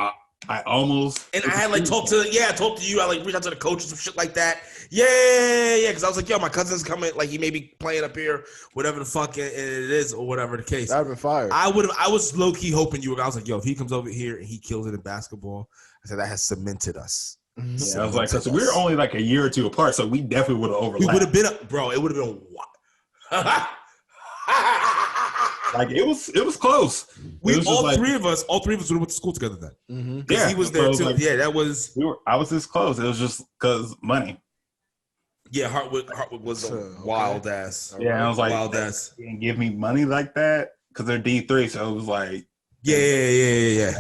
I almost. And I had like talked to you. I like reached out to the coaches and shit like that. Yeah. Because I was like, yo, my cousin's coming. Like he may be playing up here, whatever the fuck it is, or whatever the case. That'd been fire. I was low key hoping you were. I was like, yo, if he comes over here and he kills it in basketball, I said that has cemented us. Yeah, I was like, so we were only like a year or two apart, so we definitely would have overlapped. We would have been, bro. It would have been what? Like it was close. All three of us would have went to school together then. Yeah, he was there too. Like, that was. I was this close. It was just because money. Yeah, Hartwood was a wild ass. Yeah, I was like, wild ass. They didn't give me money like that because they're D3, so it was like, yeah.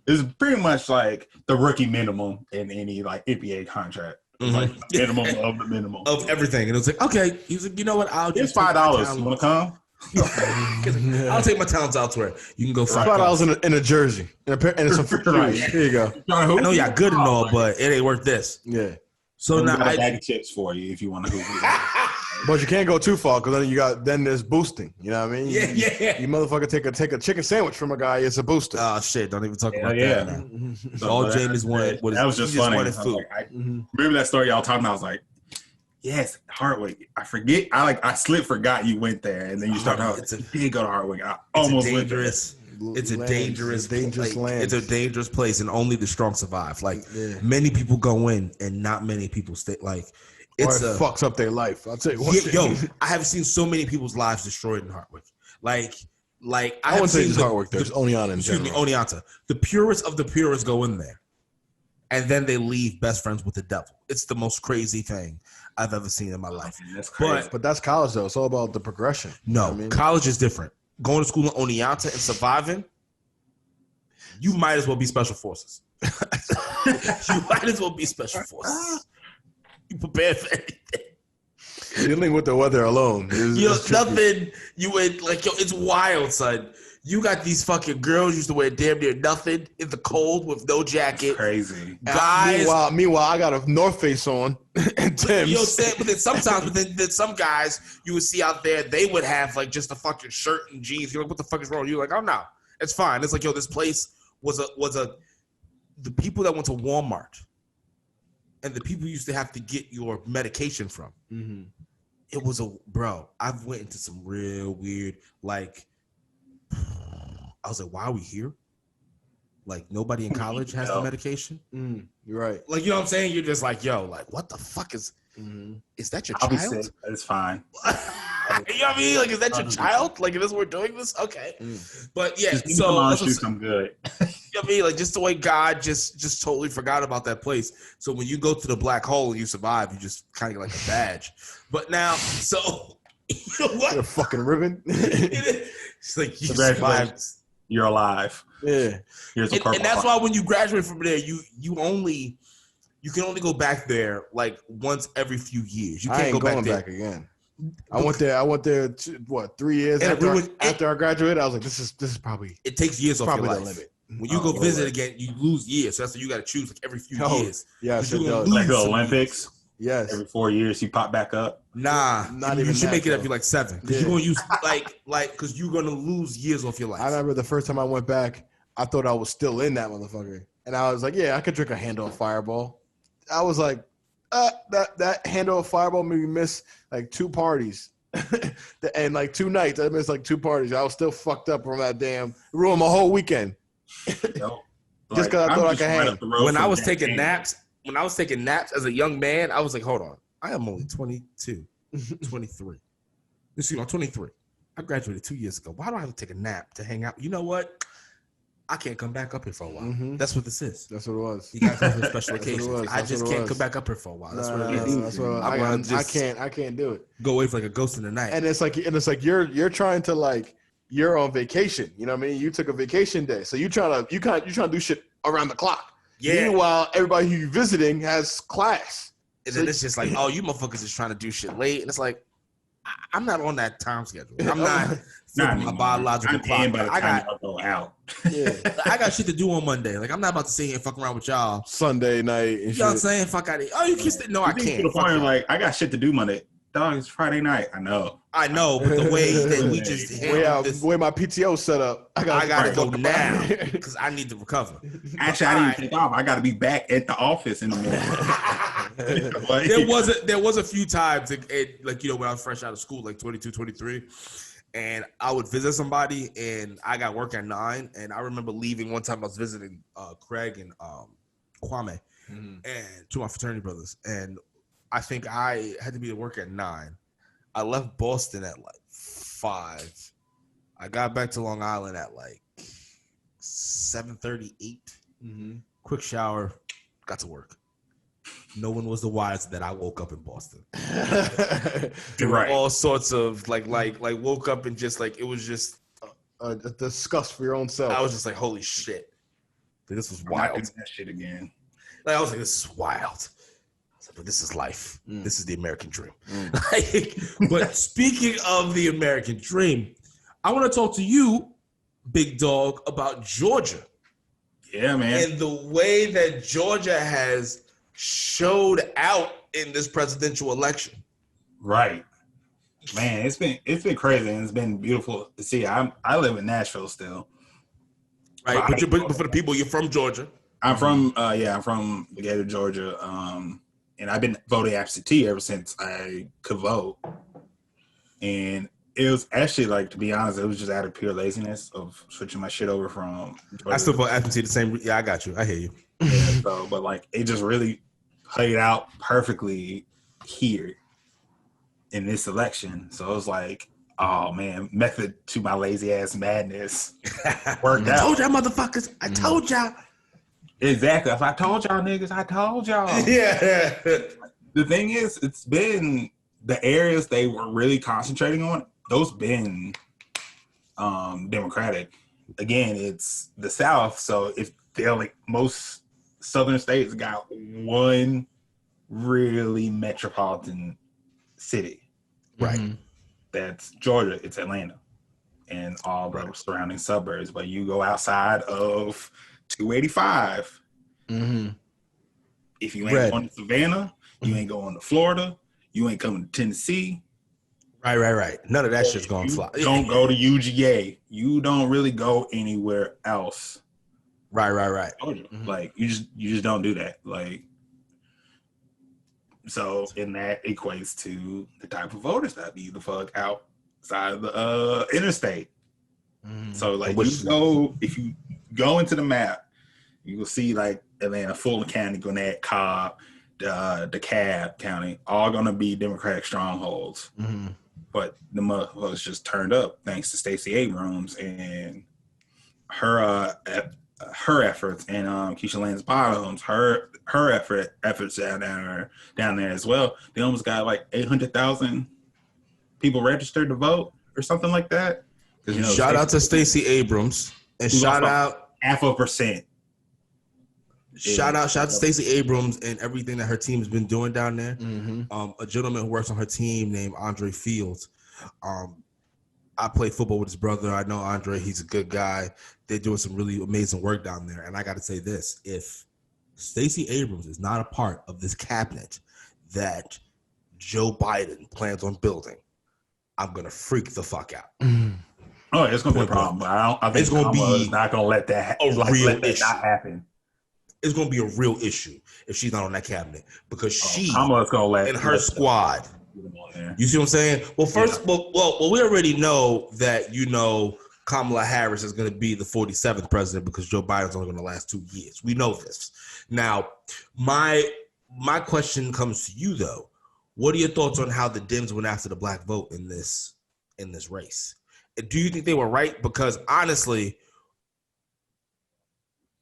It was pretty much like the rookie minimum in any like NBA contract. Like minimum of the minimum of everything, and it was like, okay. He was like, you know what? I'll just $5. You want to come? I'll take my talents elsewhere. You can go $5 in a jersey and some right. Here you go. I know y'all good and all, but it ain't worth this. Yeah. So now I bag of chips for you if you want to hoop. But you can't go too far because then there's boosting. You know what I mean? Yeah. You motherfucker take a chicken sandwich from a guy. It's a booster. Oh shit! Don't even talk about that. Now. So all James wanted was that was just funny. Food. I remember that story y'all talking about. I was like, yes, Hardwick. I forget. I forgot you went there, and then you started out. You did go to Hardwick. I almost went there. It's a dangerous land. It's a dangerous place, and only the strong survive. Like many people go in, and not many people stay. Like it fucks up their life. I'll tell you what. Yo, I have seen so many people's lives destroyed in Hardwick. Like I wouldn't say it's Hardwick. There's Oneonta in general. Excuse me, Oneonta. The purest of the purest go in there, and then they leave best friends with the devil. It's the most crazy thing I've ever seen in my life. That's crazy. But that's college though. It's all about the progression. No, college is different. Going to school in Oneonta and surviving, you might as well be special forces. You might as well be special forces. You prepared for anything. Dealing with the weather alone. Nothing. You would like, it's wild, son. You got these fucking girls used to wear damn near nothing in the cold with no jacket. It's crazy. Guys. Meanwhile, I got a North Face on and Tim's. You know what I'm saying? But then some guys you would see out there, they would have like just a fucking shirt and jeans. You're like, what the fuck is wrong? You're like, oh no, it's fine. It's like, yo, this place was a the people that went to Walmart and the people you used to have to get your medication from. Mm-hmm. It was I've went into some real weird, like, I was like, why are we here? Like, nobody in college has the medication. You're right. Like, you know what I'm saying? You're just like, yo, like, what the fuck is that your child? I'll be sick. It's fine. You know what I mean? Like, is that your child? Like, is this we're doing this? Okay. But yeah, just so let's just I'm good. You know what I mean? Like, just the way God just totally forgot about that place. So when you go to the black hole and you survive, you just kind of get like a badge. But now, so you know what? A fucking ribbon. It's like you survived. You're alive. Yeah. Here's a purple. And that's why when you graduate from there, you can only go back there like once every few years. You can't go back again. I went there 3 years after I graduated. I was like, this is probably, it takes years off your life. The limit. When you go visit again, you lose years. So that's why you got to choose like every few years. Yeah, so like the Olympics. Yes. Every 4 years you pop back up. Nah, not you even. You should that, make it every like 7 because you're gonna use because you're gonna lose years off your life. I remember the first time I went back, I thought I was still in that motherfucker, and I was like, yeah, I could drink a handle of Fireball. I was like, that handle of Fireball made me miss like 2 parties. And like 2 nights, I missed like 2 parties. I was still fucked up from that damn ruined my whole weekend. Just because I thought I could hang. When I was taking naps as a young man, I was like, hold on, I am only 22, 23. You see, I'm 23. I graduated 2 years ago. Why do I have to take a nap to hang out? You know what? I can't come back up here for a while. Mm-hmm. That's what this is. That's what it was. You guys have a special occasion. I just can't come back up here for a while. That's what it is. That's what I can't do it. Go away for like a ghost in the night. And it's like you're trying to like you're on vacation. You know what I mean? You took a vacation day, so you trying to do shit around the clock. Yeah. Meanwhile, everybody who you're visiting has class. And then it's just like, oh, you motherfuckers is trying to do shit late, and it's like, I'm not on that time schedule. I'm not my biological clock. I got go out. Yeah. I got shit to do on Monday. Like, I'm not about to sit here and fuck around with y'all Sunday night. And you know what I'm saying? Fuck out of here. Oh, you kissed it? No, I can't. Like, I got shit to do Monday. Dog, it's Friday night. I know, but the way that we just way my PTO set up, I gotta go now because I need to recover. Actually, I didn't take off. I got to be back at the office in the morning. There was a few times, like, you know, when I was fresh out of school, like 22, 23, and I would visit somebody, and I got work at 9, and I remember leaving one time. I was visiting Craig and Kwame, and 2 of my fraternity brothers, and I think I had to be at work at 9. I left Boston at like 5. I got back to Long Island at like 7:38. Quick shower, got to work. No one was the wiser that I woke up in Boston. Right. All sorts of like woke up and just like it was just a disgust for your own self. I was just like, holy shit, this was wild. That shit again. Like, I was like, this is wild. But this is life. This is the American dream. Like, but speaking of the American dream, I want to talk to you, big dog, about Georgia. Yeah, man. And the way that Georgia has showed out in this presidential election. Right. Man, it's been crazy and it's been beautiful to see. I live in Nashville still. Right. But for the people, you're from Georgia. I'm from Beerded, Georgia. And I've been voting absentee ever since I could vote. And it was actually, like, to be honest, it was just out of pure laziness of switching my shit over from Georgia. I still vote absentee the same. Yeah, I got you. I hear you. Yeah, but like, it just really played out perfectly here in this election. So it was like, oh man, method to my lazy ass madness worked out. I told y'all motherfuckers. I told y'all. Exactly. If I told y'all niggas, I told y'all. Yeah. The thing is, it's been the areas they were really concentrating on, those been Democratic. Again, it's the South, so if they're like most southern states got one really metropolitan city. Right. That's Georgia, it's Atlanta. And all the surrounding suburbs. But you go outside of 285. If you ain't going to Savannah, you ain't going to Florida, you ain't coming to Tennessee. Right. None of that shit's gonna fly. Don't go to UGA. You don't really go anywhere else Right. Like you just don't do that. Like, so, and that equates to the type of voters that be the fuck outside of the interstate. So like if you go into the map, you will see like Atlanta, Fulton County, Gwinnett, Cobb, DeKalb County, all gonna be Democratic strongholds. But the motherfuckers just turned up thanks to Stacey Abrams and her efforts, and Keisha Lance's Bottoms, her efforts down there as well. They almost got like 800,000 people registered to vote or something like that. Shout out to Stacey Abrams, and shout out 0.5%. Shout out to Stacey Abrams and everything that her team has been doing down there. A gentleman who works on her team named Andre Fields. I play football with his brother. I know Andre. He's a good guy. They're doing some really amazing work down there. And I got to say this. If Stacey Abrams is not a part of this cabinet that Joe Biden plans on building, I'm going to freak the fuck out. Oh, it's going to be a problem. But I think it's going to be not going to let that not happen. It's going to be a real issue if she's not on that cabinet, because she Kamala's gonna let and her squad. You see what I'm saying? Well, first, well, we already know that Kamala Harris is going to be the 47th president because Joe Biden's only going to last 2 years. We know this. Now, my question comes to you though. What are your thoughts on how the Dems went after the black vote in this race? Do you think they were right? Because honestly,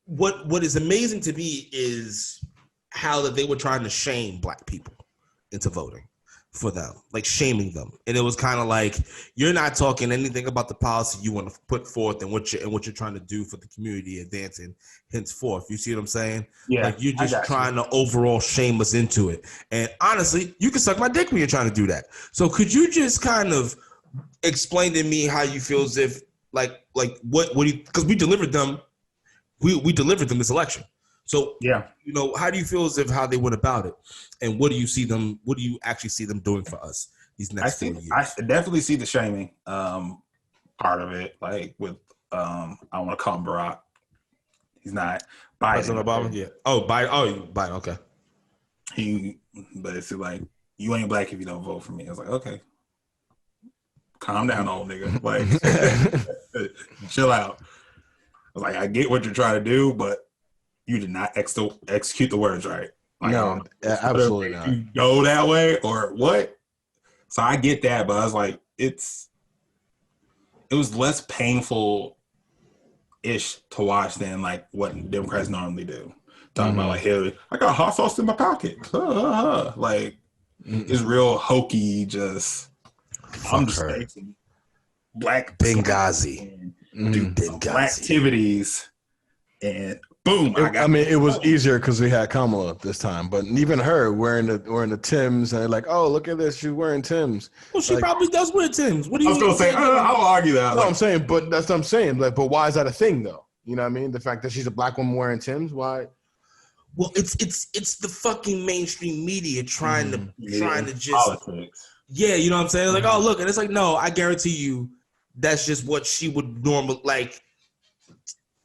what is amazing to me is how that they were trying to shame black people into voting for them, like shaming them. And it was kind of like, you're not talking anything about the policy you want to put forth and what you're trying to do for the community advancing henceforth. You see what I'm saying? Yeah. Like you're just trying to overall shame us into it. And honestly, you can suck my dick when you're trying to do that. So could you just kind of explain to me how you feel as if like what do you, because we delivered them this election. So yeah, how do you feel as if how they went about it, and what do you actually see them doing for us these next 4 years? I definitely see the shaming part of it, like with I want to call him Barack. He's not Biden. President Obama, yeah. Oh, Biden. Oh, Biden. Okay. But it's like, you ain't black if you don't vote for me. I was like, okay, calm down, old nigga. Like, chill out. I was like, I get what you're trying to do, but you did not execute the words right. Like, no, absolutely not. You go that way or what? So I get that, but I was like, it was less painful ish to watch than like what Democrats normally do. Talking about like Hillary, I got hot sauce in my pocket. Like it's real hokey. Just I'm just facing black Benghazi, black activities, and boom. It was easier because we had Kamala this time, but even her wearing the Timbs, and they're like, oh, look at this, she's wearing Timbs. Well, she probably does wear Timbs. What do you? I was gonna say, I'll argue that. No, I'm saying, but that's what I'm saying. Like, but why is that a thing though? You know what I mean? The fact that she's a black woman wearing Timbs, why? Well, it's the fucking mainstream media trying to just politics. Yeah, you know what I'm saying? Like, oh look, and it's like, no, I guarantee you, that's just what she would normally like.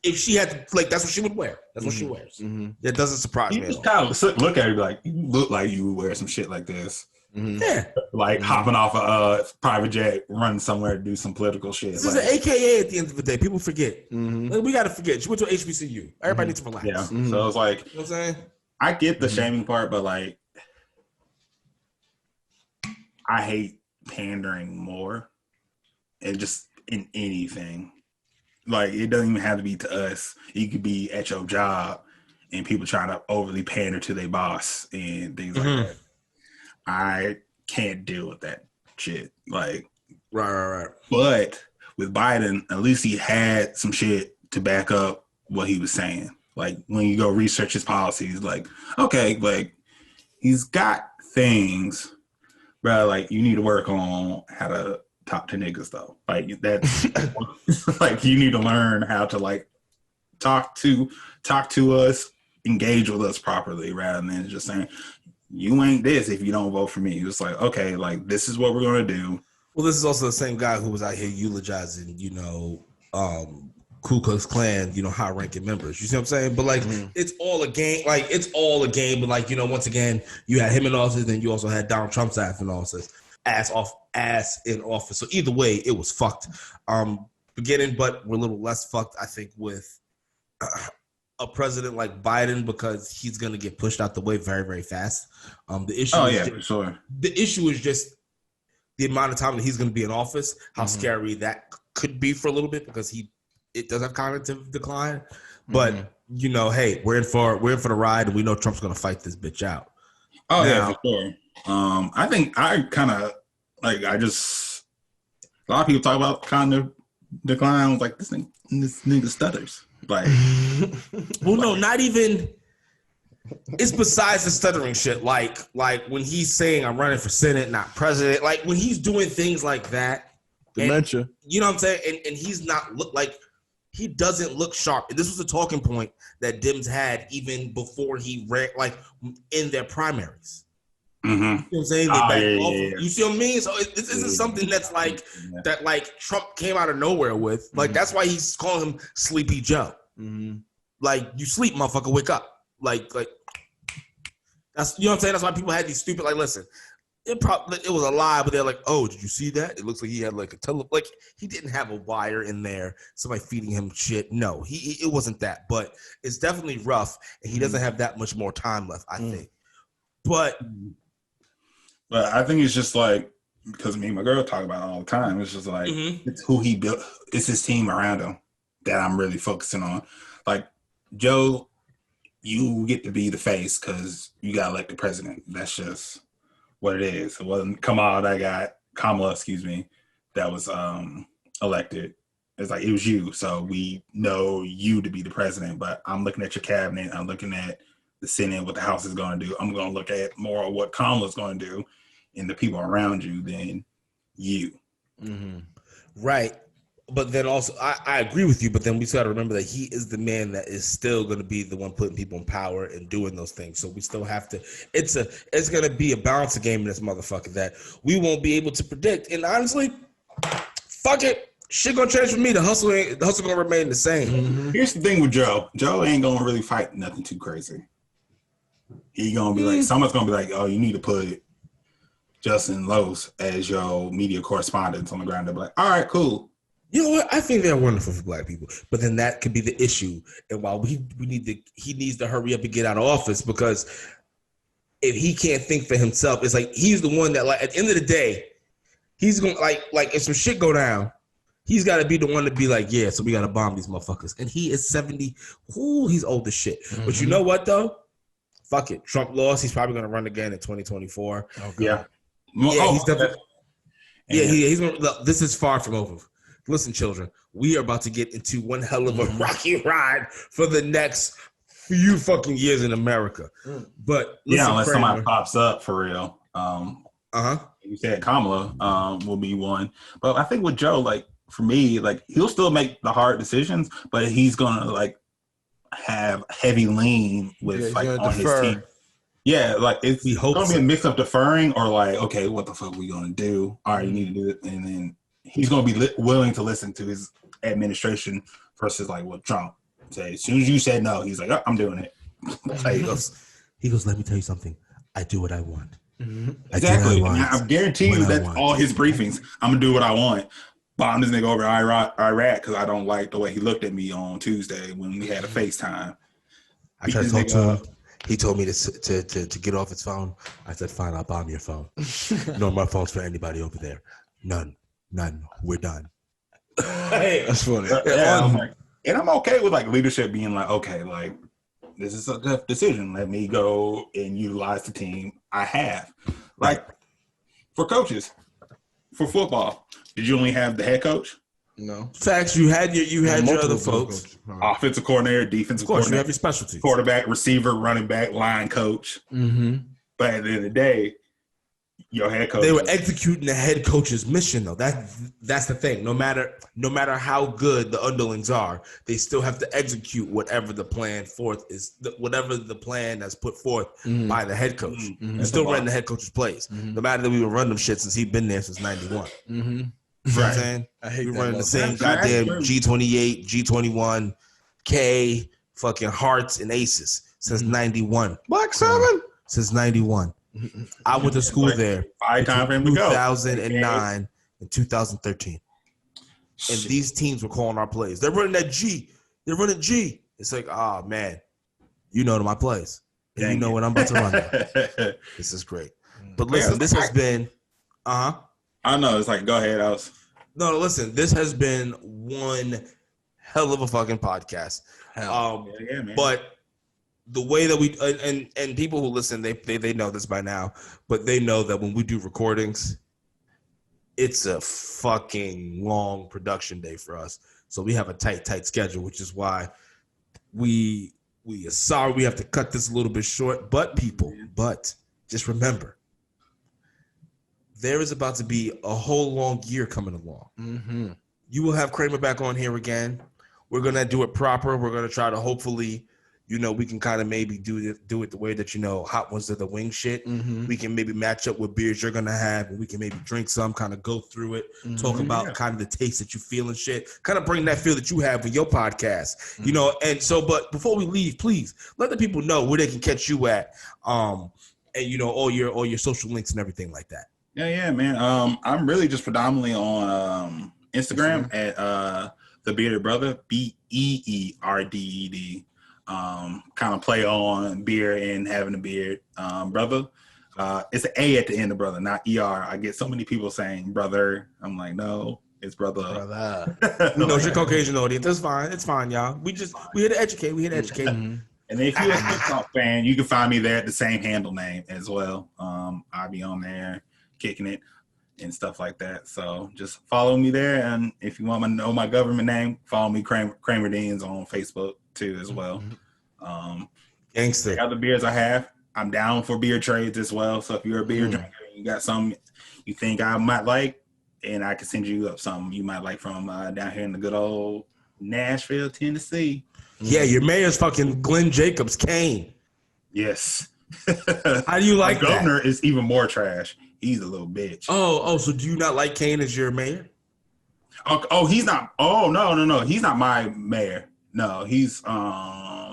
If she had to, like, that's what she would wear. That's what she wears. That doesn't surprise me. You just kind of look at her like, you look like you would wear some shit like this. Yeah, like hopping off a private jet, running somewhere to do some political shit. This is an AKA at the end of the day. People forget. Like, we got to forget. She went to HBCU. Everybody needs to relax. Yeah. So it's like, you know what I'm saying? I get the shaming part, but like, I hate pandering more, and just in anything. Like, it doesn't even have to be to us. You could be at your job and people trying to overly pander to their boss and things like that. I can't deal with that shit. Like, right. But with Biden, at least he had some shit to back up what he was saying. Like, when you go research his policies, like, okay, like, he's got things, bro. Like, you need to work on how to talk to niggas though. Like, that's like, you need to learn how to like talk to us, engage with us properly, rather than just saying, you ain't this if you don't vote for me. It's like, okay, like, this is what we're gonna do. Well, this is also the same guy who was out here eulogizing, Ku Klux Klan, high-ranking members. You see what I'm saying? But like, it's all a game. Like, it's all a game. But like, once again, you had him in office, then you also had Donald Trump's ass in office. Ass in office. So either way, it was fucked. Beginning, but we're a little less fucked, I think, with a president like Biden, because he's gonna get pushed out the way very, very fast. The issue. For sure. The issue is just the amount of time that he's gonna be in office. How scary that could be for a little bit, because it does have cognitive decline, but hey, we're in for the ride, and we know Trump's gonna fight this bitch out. Oh yeah, for sure. I think I kind of like. A lot of people talk about cognitive decline. I was like, this nigga stutters. Like, well, no, not even. It's besides the stuttering shit. Like when he's saying I'm running for Senate, not president. Like when he's doing things like that. Dementia. And, you know what I'm saying? And he's not he doesn't look sharp. And this was a talking point that Dems had even before he ran, like in their primaries. You know what I'm saying? You see what I mean? So this isn't something that's like that. Like Trump came out of nowhere with. Like that's why he's calling him Sleepy Joe. Like, you sleep, motherfucker, wake up. Like that's, you know what I'm saying? That's why people had these stupid, like, listen. It was a lie, but they're like, oh, did you see that? It looks like he had like like he didn't have a wire in there, somebody feeding him shit. No, it wasn't that, but it's definitely rough, and he doesn't have that much more time left, I think. But I think it's just like, because me and my girl talk about it all the time. It's just like it's who he built. It's his team around him that I'm really focusing on. Like Joe, you get to be the face because you got elected president. That's just what it is. It wasn't Kamala, excuse me, that was elected. It's like, it was you. So we know you to be the president, but I'm looking at your cabinet. I'm looking at the Senate, what the House is going to do. I'm going to look at more of what Kamala's going to do and the people around you than you. Right. But then also, I agree with you, but then we still got to remember that he is the man that is still going to be the one putting people in power and doing those things. So we still have to, it's going to be a balancing game in this motherfucker that we won't be able to predict. And honestly, fuck it. Shit going to change for me. The hustle going to remain the same. Here's the thing with Joe. Joe ain't going to really fight nothing too crazy. He going to be like, someone's going to be like, oh, you need to put Justin Los as your media correspondent on the ground. They'll be like, all right, cool. You know what? I think they're wonderful for black people, but then that could be the issue. And while he needs to hurry up and get out of office, because if he can't think for himself, it's like he's the one that, like, at the end of the day, he's going like if some shit go down, he's got to be the one to be like, yeah, so we got to bomb these motherfuckers. And he is 70. Ooh, he's old as shit. But you know what though? Fuck it. Trump lost. He's probably going to run again in 2024. Oh, yeah. He's definitely. He's going. This is far from over. Listen, children, we are about to get into one hell of a rocky ride for the next few fucking years in America. But listen, unless Kramer, somebody pops up for real. You said Kamala will be one, but I think with Joe, like for me, like he'll still make the hard decisions, but he's gonna like have heavy lean with like on his team. Yeah, like it's gonna be a mix of deferring or like, okay, what the fuck we gonna do? All right, you need to do it, and then he's going to be willing to listen to his administration versus like what Trump said. As soon as you said no, he's like, oh, I'm doing it. He goes, let me tell you something. I do what I want. Exactly. I guarantee you that's all his briefings. I'm going to do what I want. Bomb this nigga over Iraq because I don't like the way he looked at me on Tuesday when we had a FaceTime. I tried to talk to him. He told me to get off his phone. I said, fine, I'll bomb your phone. No more phones for anybody over there. None. We're done. Hey, that's funny. And I'm okay with like leadership being like, okay, like this is a tough decision. Let me go and utilize the team I have. Like for coaches, for football, did you only have the head coach? No. Facts. You had your other folks. Offensive coordinator, defensive coordinator. You have your specialties. Quarterback, receiver, running back, line coach. But at the end of the day, your head coach. They were executing the head coach's mission, though. That's the thing. No matter how good the underlings are, they still have to execute whatever the plan whatever the plan that's put forth by the head coach. Still running the head coach's plays. No matter that we would run them shit since he's been there since '91. You know what I'm saying? I hate we that. running the same That's goddamn true. G28, G21, K, fucking Hearts and Aces since 91. Black 7? Since 91. I went to school there Time for him to between go. 2009 and 2013. And these teams were calling our plays. They're running that G. They're running G. It's like, oh, man, you know my plays. And you know what I'm about to run now. This is great. But listen, this has been, I know. It's like, go ahead, No, listen, this has been one hell of a fucking podcast. Yeah, man. But the way that we and people who listen, they know this by now, but they know that when we do recordings, it's a fucking long production day for us. So we have a tight schedule, which is why we are sorry we have to cut this a little bit short. But just remember, there is about to be a whole long year coming along. Mm-hmm. You will have Kramer back on here again. We're gonna do it proper. We're gonna try to hopefully, we can kind of maybe do it the way that Hot Ones of the Wing shit. Mm-hmm. We can maybe match up with beers you're gonna have, and we can maybe drink some, kind of go through it, talk about kind of the taste that you feel and shit, kind of bring that feel that you have with your podcast, And so, but before we leave, please let the people know where they can catch you at, and all your social links and everything like that. Yeah, man. I'm really just predominantly on Instagram at the Beerded Brother, BEERDED. Kind of play on beer and having a beard, brother. It's an A at the end of brother, not ER. I get so many people saying brother. I'm like, no, it's brother. We know it's your Caucasian audience. That's fine. It's fine, y'all. We here to educate. And if you're a TikTok fan, you can find me there at the same handle name as well. I'll be on there kicking it and stuff like that. So just follow me there. And if you want to know my government name, follow me Kramer Deans on Facebook too as well. Gangster. The other beers I have, I'm down for beer trades as well. So if you're a beer drinker, you got some you think I might like, and I can send you up something you might like from down here in the good old Nashville, Tennessee. Yeah, your mayor's fucking Glenn Jacobs Kane. Yes. How do you like that? Governor is even more trash. He's a little bitch. Oh, so do you not like Kane as your mayor? Oh, he's not. Oh, no. He's not my mayor. No, he's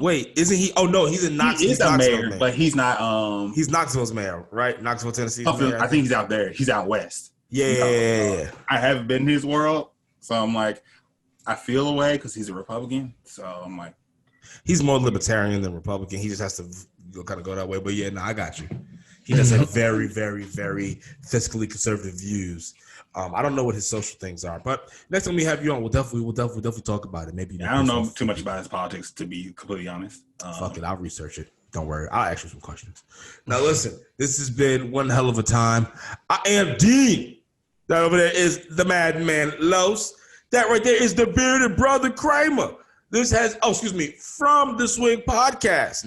Wait, isn't he? Oh no, he's in Knoxville. He's a mayor, but he's not. He's Knoxville's mayor, right? Knoxville, Tennessee. I think he's out there. He's out west. Yeah. I haven't been in his world, so I'm like, I feel away because he's a Republican. So I'm like, he's more libertarian than Republican. He just has to kind of go that way. But yeah, no, I got you. He does have very, very, very fiscally conservative views. I don't know what his social things are, but next time we have you on, we'll definitely talk about it. Maybe I don't know too much about his politics, to be completely honest. Fuck it, I'll research it. Don't worry, I'll ask you some questions. Now listen, this has been one hell of a time. I am Dean. That over there is the Madman Los. That right there is the Bearded Brother Kramer. This has, from the Swig Podcast.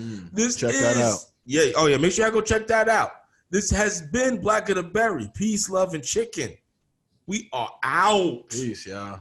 Check that out. Yeah, make sure y'all go check that out. This has been Black of the Berry. Peace, love, and chicken. We are out. Peace, y'all.